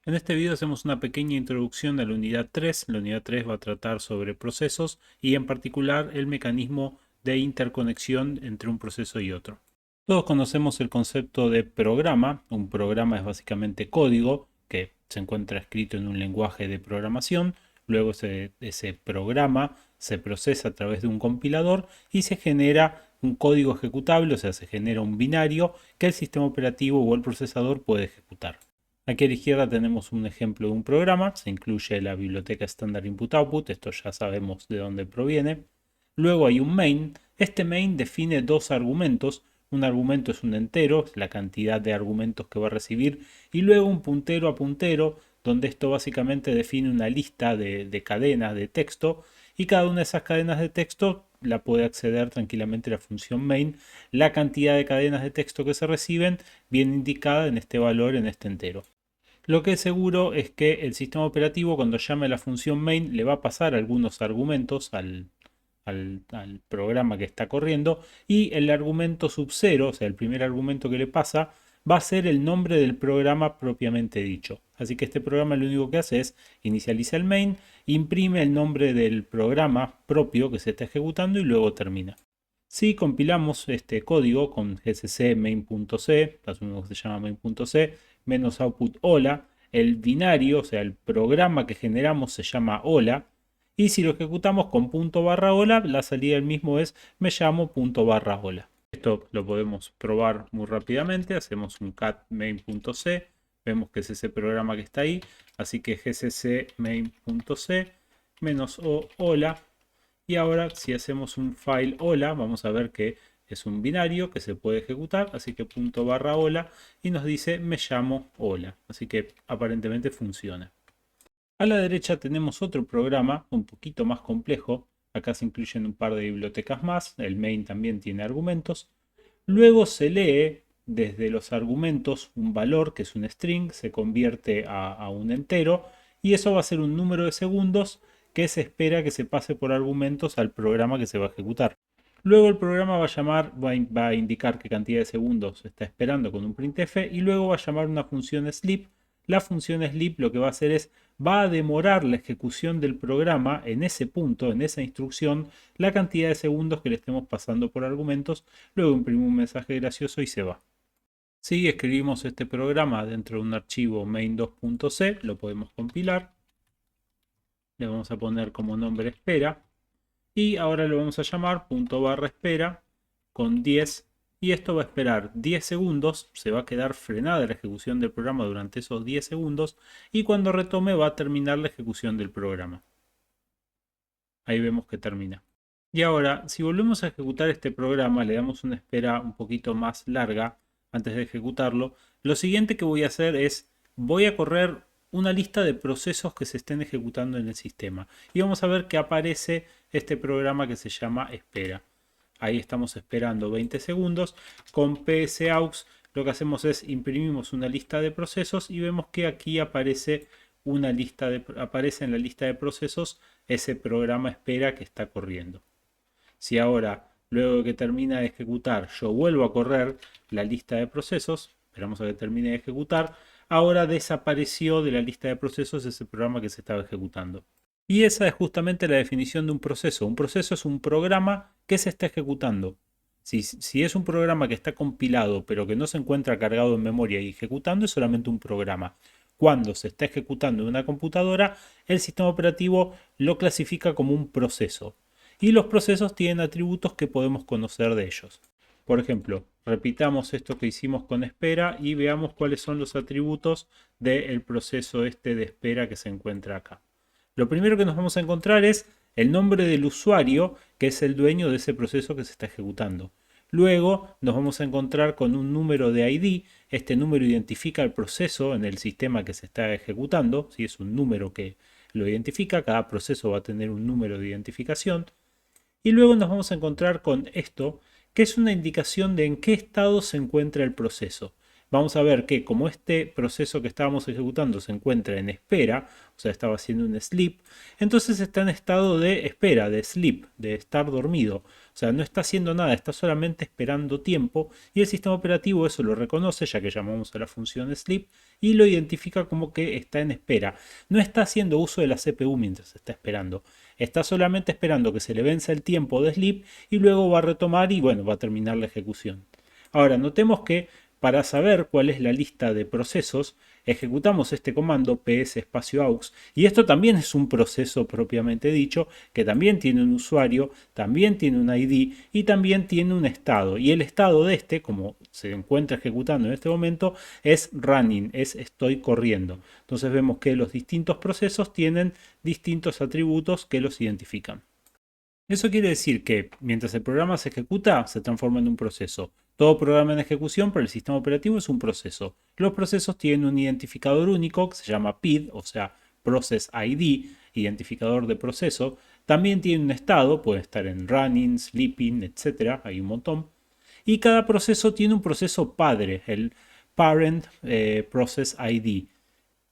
En este video hacemos una pequeña introducción a la unidad 3. La unidad 3 va a tratar sobre procesos y en particular el mecanismo de interconexión entre un proceso y otro. Todos conocemos el concepto de programa. Un programa es básicamente código que se encuentra escrito en un lenguaje de programación. Luego ese programa se procesa a través de un compilador y se genera un código ejecutable, o sea, se genera un binario que el sistema operativo o el procesador puede ejecutar. Aquí a la izquierda tenemos un ejemplo de un programa, se incluye la biblioteca estándar input-output, esto ya sabemos de dónde proviene. Luego hay un main, este main define dos argumentos, un argumento es un entero, es la cantidad de argumentos que va a recibir, y luego un puntero a puntero, donde esto básicamente define una lista de cadenas de texto, y cada una de esas cadenas de texto la puede acceder tranquilamente la función main. La cantidad de cadenas de texto que se reciben viene indicada en este valor, en este entero. Lo que es seguro es que el sistema operativo cuando llame a la función main le va a pasar algunos argumentos al programa que está corriendo y el argumento sub 0, o sea, el primer argumento que le pasa, va a ser el nombre del programa propiamente dicho. Así que este programa lo único que hace es inicializa el main, imprime el nombre del programa propio que se está ejecutando y luego termina. Si compilamos este código con gcc main.c, asumimos que se llama main.c, menos output hola, el binario, o sea, el programa que generamos se llama hola, y si lo ejecutamos con punto barra hola, la salida del mismo es me llamo punto barra hola. Esto lo podemos probar muy rápidamente, hacemos un cat main.c, vemos que es ese programa que está ahí, así que gcc main.c menos o hola. Y ahora si hacemos un file hola, vamos a ver que es un binario que se puede ejecutar, así que punto barra hola y nos dice me llamo hola, así que aparentemente funciona. A la derecha tenemos otro programa un poquito más complejo, acá se incluyen un par de bibliotecas más, el main también tiene argumentos, luego se lee desde los argumentos un valor que es un string, se convierte a un entero y eso va a ser un número de segundos que se espera que se pase por argumentos al programa que se va a ejecutar. Luego el programa va a llamar, va a indicar qué cantidad de segundos está esperando con un printf y luego va a llamar una función sleep. La función sleep lo que va a hacer es, va a demorar la ejecución del programa en ese punto, en esa instrucción, la cantidad de segundos que le estemos pasando por argumentos, luego imprime un mensaje gracioso y se va. Si escribimos este programa dentro de un archivo main2.c, lo podemos compilar, le vamos a poner como nombre espera y ahora lo vamos a llamar punto barra espera con 10 y esto va a esperar 10 segundos, se va a quedar frenada la ejecución del programa durante esos 10 segundos y cuando retome va a terminar la ejecución del programa. Ahí vemos que termina. Y ahora, si volvemos a ejecutar este programa, le damos una espera un poquito más larga antes de ejecutarlo, lo siguiente que voy a hacer es, voy a correr una lista de procesos que se estén ejecutando en el sistema. Y vamos a ver que aparece este programa que se llama espera. Ahí estamos esperando 20 segundos. Con psaux lo que hacemos es imprimimos una lista de procesos y vemos que aquí aparece aparece en la lista de procesos ese programa espera que está corriendo. Si ahora, luego de que termina de ejecutar, yo vuelvo a correr la lista de procesos, esperamos a que termine de ejecutar, ahora desapareció de la lista de procesos ese programa que se estaba ejecutando. Y esa es justamente la definición de un proceso. Un proceso es un programa que se está ejecutando. Si es un programa que está compilado pero que no se encuentra cargado en memoria y ejecutando, es solamente un programa. Cuando se está ejecutando en una computadora, el sistema operativo lo clasifica como un proceso. Y los procesos tienen atributos que podemos conocer de ellos. Por ejemplo, repitamos esto que hicimos con espera y veamos cuáles son los atributos del proceso este de espera que se encuentra acá. Lo primero que nos vamos a encontrar es el nombre del usuario, que es el dueño de ese proceso que se está ejecutando. Luego nos vamos a encontrar con un número de ID. Este número identifica el proceso en el sistema que se está ejecutando. Si es un número que lo identifica, cada proceso va a tener un número de identificación. Y luego nos vamos a encontrar con esto, que es una indicación de en qué estado se encuentra el proceso. Vamos a ver que como este proceso que estábamos ejecutando se encuentra en espera, o sea, estaba haciendo un sleep, entonces está en estado de espera, de sleep, de estar dormido. O sea, no está haciendo nada, está solamente esperando tiempo y el sistema operativo eso lo reconoce ya que llamamos a la función sleep y lo identifica como que está en espera. No está haciendo uso de la CPU mientras está esperando. Está solamente esperando que se le venza el tiempo de sleep y luego va a retomar y bueno, va a terminar la ejecución. Ahora, notemos que para saber cuál es la lista de procesos, ejecutamos este comando ps espacio aux y esto también es un proceso propiamente dicho que también tiene un usuario, también tiene un ID y también tiene un estado. Y el estado de este, como se encuentra ejecutando en este momento, es running, es estoy corriendo. Entonces vemos que los distintos procesos tienen distintos atributos que los identifican. Eso quiere decir que mientras el programa se ejecuta, se transforma en un proceso. Todo programa en ejecución para el sistema operativo es un proceso. Los procesos tienen un identificador único que se llama PID, o sea, Process ID, identificador de proceso. También tiene un estado, puede estar en running, sleeping, etc. Hay un montón. Y cada proceso tiene un proceso padre, el Parent Process ID.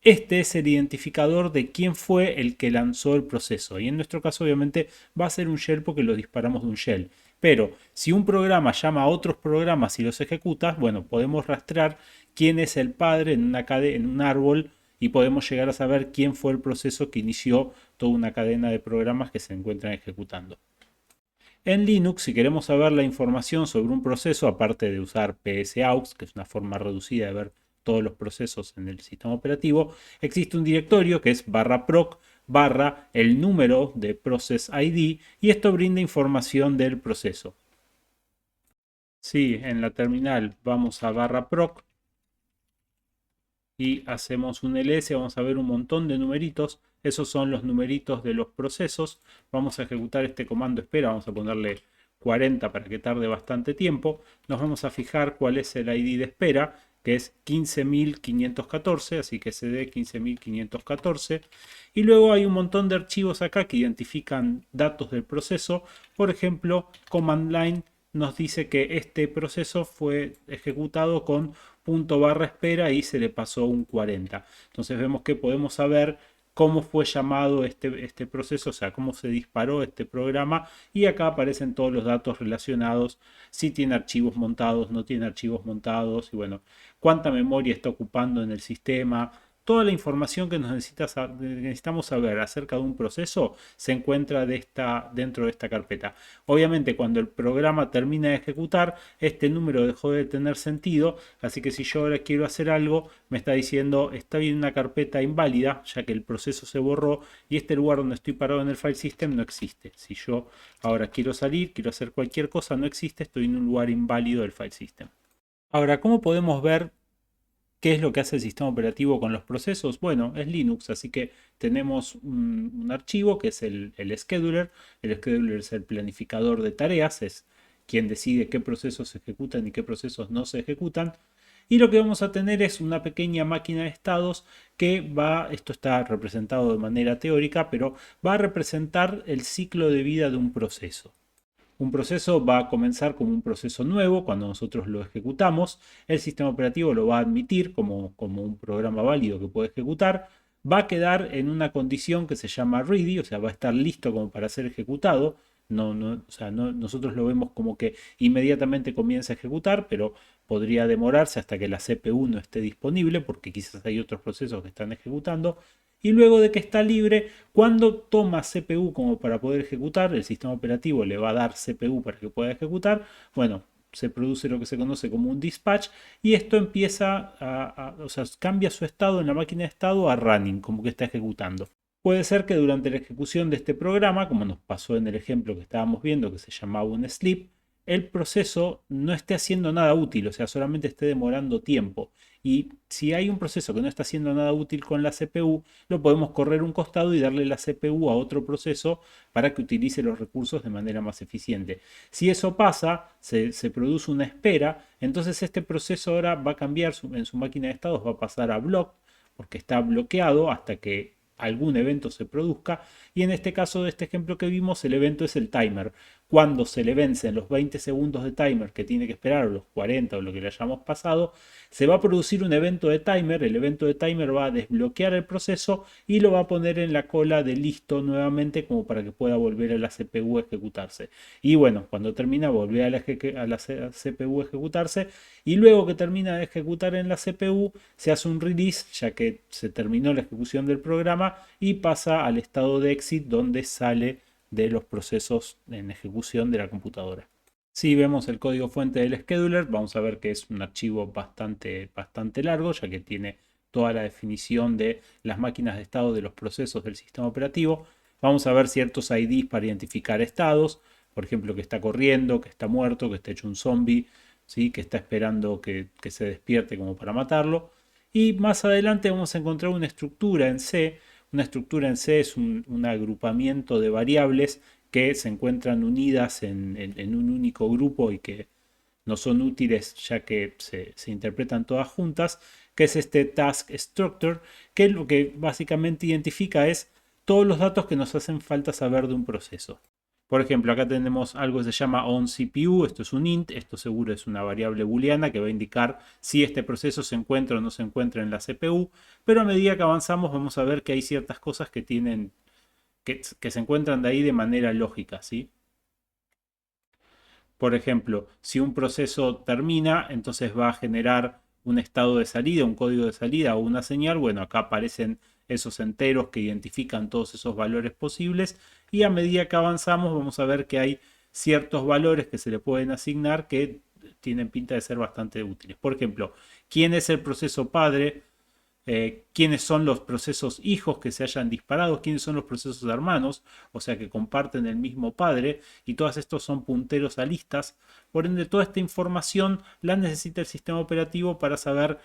Este es el identificador de quién fue el que lanzó el proceso. Y en nuestro caso, obviamente, va a ser un shell porque lo disparamos de un shell. Pero si un programa llama a otros programas y los ejecuta, bueno, podemos rastrear quién es el padre en una en un árbol y podemos llegar a saber quién fue el proceso que inició toda una cadena de programas que se encuentran ejecutando. En Linux, si queremos saber la información sobre un proceso, aparte de usar psaux, que es una forma reducida de ver todos los procesos en el sistema operativo, existe un directorio que es /proc barra el número de process ID y esto brinda información del proceso. Si en la terminal vamos a /proc y hacemos un ls, vamos a ver un montón de numeritos. Esos son los numeritos de los procesos. Vamos a ejecutar este comando espera, vamos a ponerle 40 para que tarde bastante tiempo. Nos vamos a fijar cuál es el ID de espera, que es 15.514, así que cd 15.514. Y luego hay un montón de archivos acá que identifican datos del proceso. Por ejemplo, command line nos dice que este proceso fue ejecutado con ./espera y se le pasó un 40. Entonces vemos que podemos saber cómo fue llamado este proceso, o sea, cómo se disparó este programa y acá aparecen todos los datos relacionados, si tiene archivos montados, no tiene archivos montados y bueno, cuánta memoria está ocupando en el sistema. Toda la información que necesitamos saber acerca de un proceso se encuentra dentro de esta carpeta. Obviamente cuando el programa termina de ejecutar, este número dejó de tener sentido, así que si yo ahora quiero hacer algo, me está diciendo estoy en una carpeta inválida, ya que el proceso se borró y este lugar donde estoy parado en el file system no existe. Si yo ahora quiero salir, quiero hacer cualquier cosa, no existe, estoy en un lugar inválido del file system. Ahora, ¿cómo podemos ver qué es lo que hace el sistema operativo con los procesos? Bueno, es Linux, así que tenemos un archivo que es el scheduler. El scheduler es el planificador de tareas, es quien decide qué procesos se ejecutan y qué procesos no se ejecutan. Y lo que vamos a tener es una pequeña máquina de estados que esto está representado de manera teórica, pero va a representar el ciclo de vida de un proceso. Un proceso va a comenzar como un proceso nuevo cuando nosotros lo ejecutamos. El sistema operativo lo va a admitir como un programa válido que puede ejecutar. Va a quedar en una condición que se llama ready, o sea, va a estar listo como para ser ejecutado. Nosotros lo vemos como que inmediatamente comienza a ejecutar, pero podría demorarse hasta que la CPU no esté disponible porque quizás hay otros procesos que están ejecutando. Y luego de que está libre, cuando toma CPU como para poder ejecutar, el sistema operativo le va a dar CPU para que pueda ejecutar, bueno, se produce lo que se conoce como un dispatch y esto empieza o sea, cambia su estado en la máquina de estado a running, como que está ejecutando. Puede ser que durante la ejecución de este programa, como nos pasó en el ejemplo que estábamos viendo que se llamaba un sleep, el proceso no esté haciendo nada útil, o sea, solamente esté demorando tiempo. Y si hay un proceso que no está haciendo nada útil con la CPU, lo podemos correr un costado y darle la CPU a otro proceso para que utilice los recursos de manera más eficiente. Si eso pasa, se produce una espera, entonces este proceso ahora va a cambiar en su máquina de estados, va a pasar a block, porque está bloqueado hasta que algún evento se produzca y en este caso de este ejemplo que vimos el evento es el timer. cuando se le vencen los 20 segundos de timer que tiene que esperar, o los 40 o lo que le hayamos pasado, se va a producir un evento de timer. El evento de timer va a desbloquear el proceso y lo va a poner en la cola de listo nuevamente, como para que pueda volver a la CPU a ejecutarse. Y bueno, cuando termina, volver a la CPU a ejecutarse, y luego que termina de ejecutar en la CPU, se hace un release, ya que se terminó la ejecución del programa, y pasa al estado de exit, donde sale de los procesos en ejecución de la computadora. Si vemos el código fuente del scheduler, vamos a ver que es un archivo bastante largo, ya que tiene toda la definición de las máquinas de estado de los procesos del sistema operativo. Vamos a ver ciertos IDs para identificar estados, por ejemplo, que está corriendo, que está muerto, que está hecho un zombie, ¿sí? Que está esperando que se despierte como para matarlo. Y más adelante vamos a encontrar una estructura en C. Una estructura en C es un agrupamiento de variables que se encuentran unidas en un único grupo y que no son útiles, ya que se interpretan todas juntas, que es este task structure, que lo que básicamente identifica es todos los datos que nos hacen falta saber de un proceso. Por ejemplo, acá tenemos algo que se llama onCPU, esto es un int, esto seguro es una variable booleana que va a indicar si este proceso se encuentra o no se encuentra en la CPU, pero a medida que avanzamos vamos a ver que hay ciertas cosas que tienen que se encuentran de ahí de manera lógica, ¿sí? Por ejemplo, si un proceso termina, entonces va a generar un estado de salida, un código de salida o una señal. Bueno, acá aparecen esos enteros que identifican todos esos valores posibles, y a medida que avanzamos vamos a ver que hay ciertos valores que se le pueden asignar que tienen pinta de ser bastante útiles. Por ejemplo, ¿quién es el proceso padre? Quiénes son los procesos hijos que se hayan disparado, quiénes son los procesos hermanos, o sea que comparten el mismo padre, y todos estos son punteros a listas. Por ende, toda esta información la necesita el sistema operativo para saber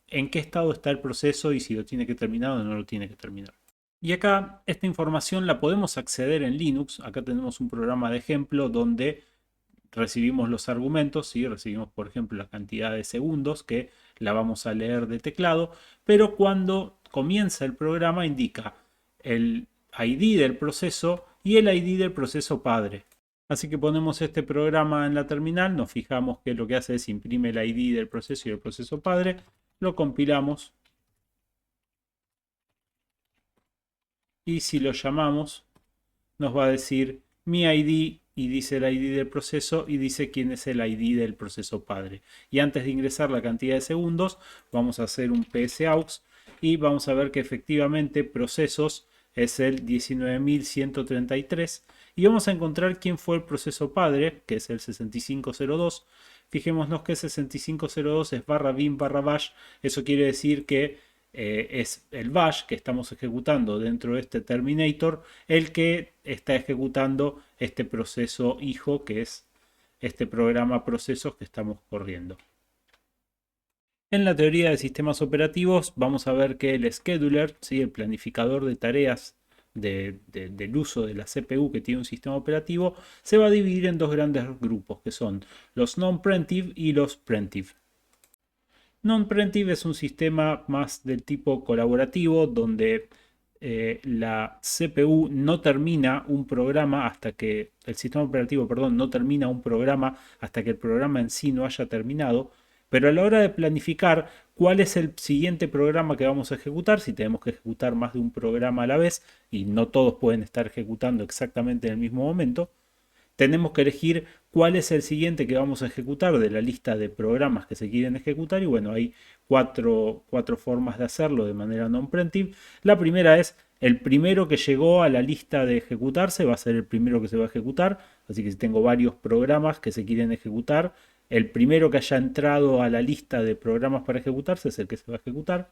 en qué estado está el proceso y si lo tiene que terminar o no lo tiene que terminar. Y acá esta información la podemos acceder en Linux. Acá tenemos un programa de ejemplo donde recibimos los argumentos, ¿sí? Recibimos por ejemplo la cantidad de segundos que la vamos a leer de teclado, pero cuando comienza el programa indica el ID del proceso y el ID del proceso padre. Así que ponemos este programa en la terminal, nos fijamos que lo que hace es imprime el ID del proceso y el proceso padre, lo compilamos y si lo llamamos nos va a decir mi ID, y dice el ID del proceso y dice quién es el ID del proceso padre. Y antes de ingresar la cantidad de segundos, vamos a hacer un psaux y vamos a ver que efectivamente procesos es el 19.133, y vamos a encontrar quién fue el proceso padre, que es el 6502. Fijémonos que 6502 es barra bin barra bash, eso quiere decir que es el bash que estamos ejecutando dentro de este terminator el que está ejecutando este proceso hijo, que es este programa procesos que estamos corriendo. En la teoría de sistemas operativos vamos a ver que el scheduler, ¿sí? El planificador de tareas del uso de la CPU que tiene un sistema operativo, se va a dividir en dos grandes grupos, que son los non-preemptive y los preemptive. Non-preemptive es un sistema más del tipo colaborativo, donde la CPU no termina un programa hasta que el sistema operativo, perdón, no termina un programa hasta que el programa en sí no haya terminado. Pero a la hora de planificar cuál es el siguiente programa que vamos a ejecutar, si tenemos que ejecutar más de un programa a la vez y no todos pueden estar ejecutando exactamente en el mismo momento, tenemos que elegir cuál es el siguiente que vamos a ejecutar de la lista de programas que se quieren ejecutar. Y bueno, hay cuatro formas de hacerlo de manera non-preemptive. La primera es el primero que llegó a la lista de ejecutarse va a ser el primero que se va a ejecutar. Así que si tengo varios programas que se quieren ejecutar, el primero que haya entrado a la lista de programas para ejecutarse es el que se va a ejecutar.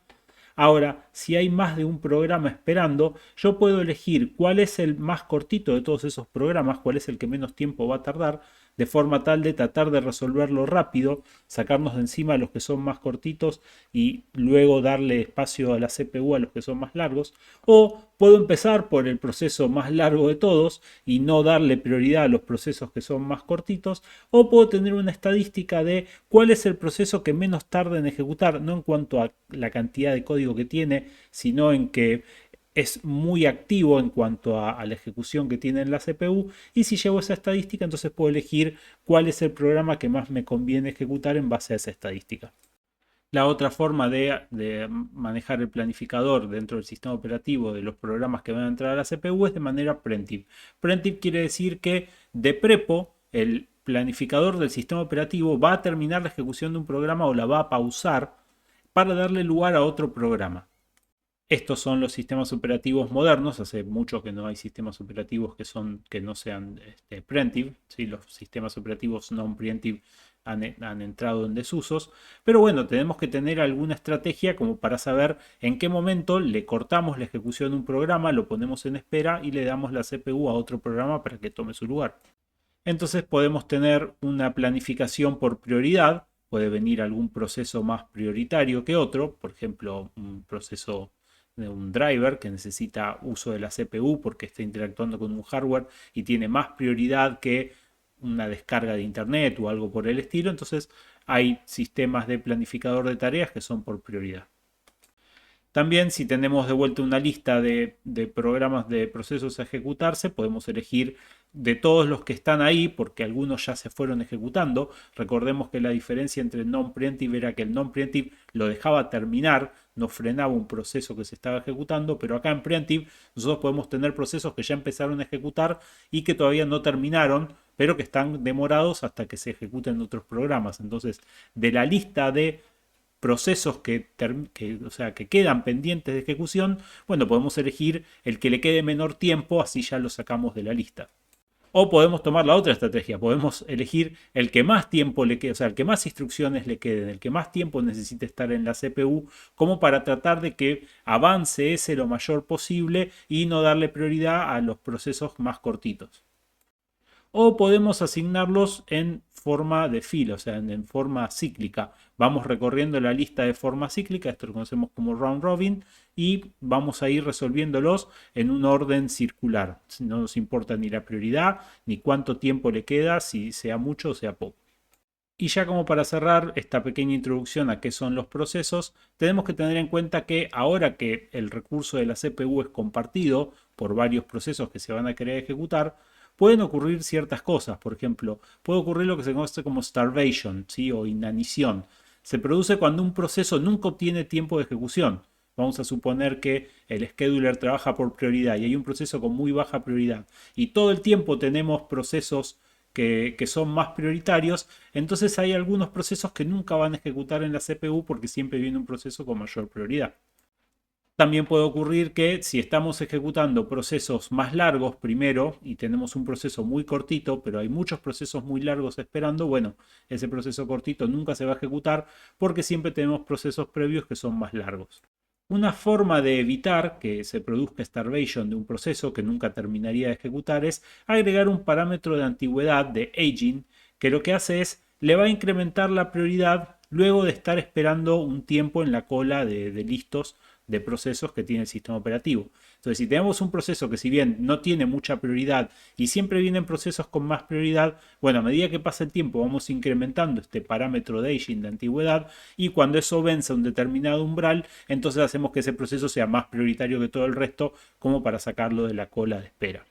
Ahora, si hay más de un programa esperando, yo puedo elegir cuál es el más cortito de todos esos programas, cuál es el que menos tiempo va a tardar, de forma tal de tratar de resolverlo rápido, sacarnos de encima los que son más cortitos y luego darle espacio a la CPU a los que son más largos. O puedo empezar por el proceso más largo de todos y no darle prioridad a los procesos que son más cortitos. O puedo tener una estadística de cuál es el proceso que menos tarda en ejecutar, no en cuanto a la cantidad de código que tiene, sino en que es muy activo en cuanto a la ejecución que tiene en la CPU, y si llevo esa estadística, entonces puedo elegir cuál es el programa que más me conviene ejecutar en base a esa estadística. La otra forma de manejar el planificador dentro del sistema operativo de los programas que van a entrar a la CPU es de manera preemptive. Preemptive quiere decir que de prepo el planificador del sistema operativo va a terminar la ejecución de un programa o la va a pausar para darle lugar a otro programa. Estos son los sistemas operativos modernos. Hace mucho que no hay sistemas operativos que no sean preemptive. ¿Sí? Los sistemas operativos non-preemptive han entrado en desusos. Pero bueno, tenemos que tener alguna estrategia como para saber en qué momento le cortamos la ejecución de un programa, lo ponemos en espera y le damos la CPU a otro programa para que tome su lugar. Entonces podemos tener una planificación por prioridad. Puede venir algún proceso más prioritario que otro, por ejemplo, un proceso de un driver que necesita uso de la CPU porque está interactuando con un hardware y tiene más prioridad que una descarga de internet o algo por el estilo. Entonces hay sistemas de planificador de tareas que son por prioridad. También, si tenemos de vuelta una lista de programas de procesos a ejecutarse, podemos elegir de todos los que están ahí, porque algunos ya se fueron ejecutando. Recordemos que la diferencia entre el non-preemptive era que el non-preemptive lo dejaba terminar, no frenaba un proceso que se estaba ejecutando, pero acá en preemptive nosotros podemos tener procesos que ya empezaron a ejecutar y que todavía no terminaron, pero que están demorados hasta que se ejecuten otros programas. Entonces, de la lista de procesos que quedan pendientes de ejecución, bueno, podemos elegir el que le quede menor tiempo, así ya lo sacamos de la lista. O podemos tomar la otra estrategia, podemos elegir el que más tiempo le quede, o sea, el que más instrucciones le queden, el que más tiempo necesite estar en la CPU, como para tratar de que avance ese lo mayor posible y no darle prioridad a los procesos más cortitos. O podemos asignarlos en forma de fila, o sea, en forma cíclica. Vamos recorriendo la lista de forma cíclica, esto lo conocemos como round robin, y vamos a ir resolviéndolos en un orden circular. No nos importa ni la prioridad, ni cuánto tiempo le queda, si sea mucho o sea poco. Y ya como para cerrar esta pequeña introducción a qué son los procesos, tenemos que tener en cuenta que ahora que el recurso de la CPU es compartido por varios procesos que se van a querer ejecutar, pueden ocurrir ciertas cosas. Por ejemplo, puede ocurrir lo que se conoce como starvation, ¿sí? O inanición. Se produce cuando un proceso nunca obtiene tiempo de ejecución. Vamos a suponer que el scheduler trabaja por prioridad y hay un proceso con muy baja prioridad y todo el tiempo tenemos procesos que son más prioritarios, entonces hay algunos procesos que nunca van a ejecutar en la CPU porque siempre viene un proceso con mayor prioridad. También puede ocurrir que si estamos ejecutando procesos más largos primero y tenemos un proceso muy cortito, pero hay muchos procesos muy largos esperando, bueno, ese proceso cortito nunca se va a ejecutar porque siempre tenemos procesos previos que son más largos. Una forma de evitar que se produzca starvation de un proceso que nunca terminaría de ejecutar es agregar un parámetro de antigüedad de aging que lo que hace es le va a incrementar la prioridad luego de estar esperando un tiempo en la cola de listos de procesos que tiene el sistema operativo. Entonces, si tenemos un proceso que si bien no tiene mucha prioridad y siempre vienen procesos con más prioridad, bueno, a medida que pasa el tiempo vamos incrementando este parámetro de aging de antigüedad y cuando eso vence un determinado umbral, entonces hacemos que ese proceso sea más prioritario que todo el resto como para sacarlo de la cola de espera.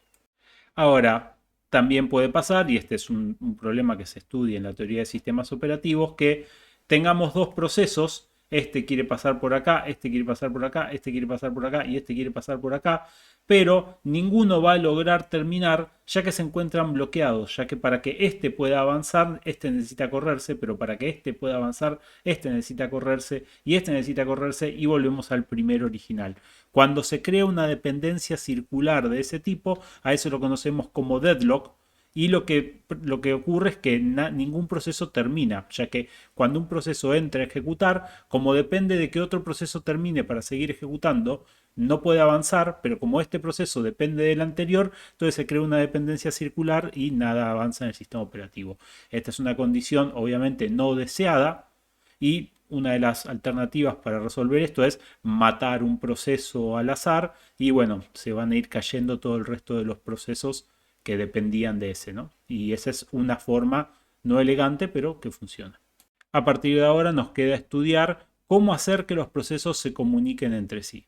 Ahora, también puede pasar, y este es un problema que se estudia en la teoría de sistemas operativos, que tengamos dos procesos, este quiere pasar por acá, este quiere pasar por acá, este quiere pasar por acá y este quiere pasar por acá, pero ninguno va a lograr terminar ya que se encuentran bloqueados, ya que para que este pueda avanzar, este necesita correrse, pero para que este pueda avanzar, este necesita correrse y este necesita correrse y volvemos al primero original. Cuando se crea una dependencia circular de ese tipo, a eso lo conocemos como deadlock, y lo que ocurre es que ningún proceso termina, ya que cuando un proceso entra a ejecutar, como depende de que otro proceso termine para seguir ejecutando, no puede avanzar, pero como este proceso depende del anterior, entonces se crea una dependencia circular y nada avanza en el sistema operativo. Esta es una condición obviamente no deseada y una de las alternativas para resolver esto es matar un proceso al azar y bueno, se van a ir cayendo todo el resto de los procesos que dependían de ese, ¿no? Y esa es una forma no elegante, pero que funciona. A partir de ahora nos queda estudiar cómo hacer que los procesos se comuniquen entre sí.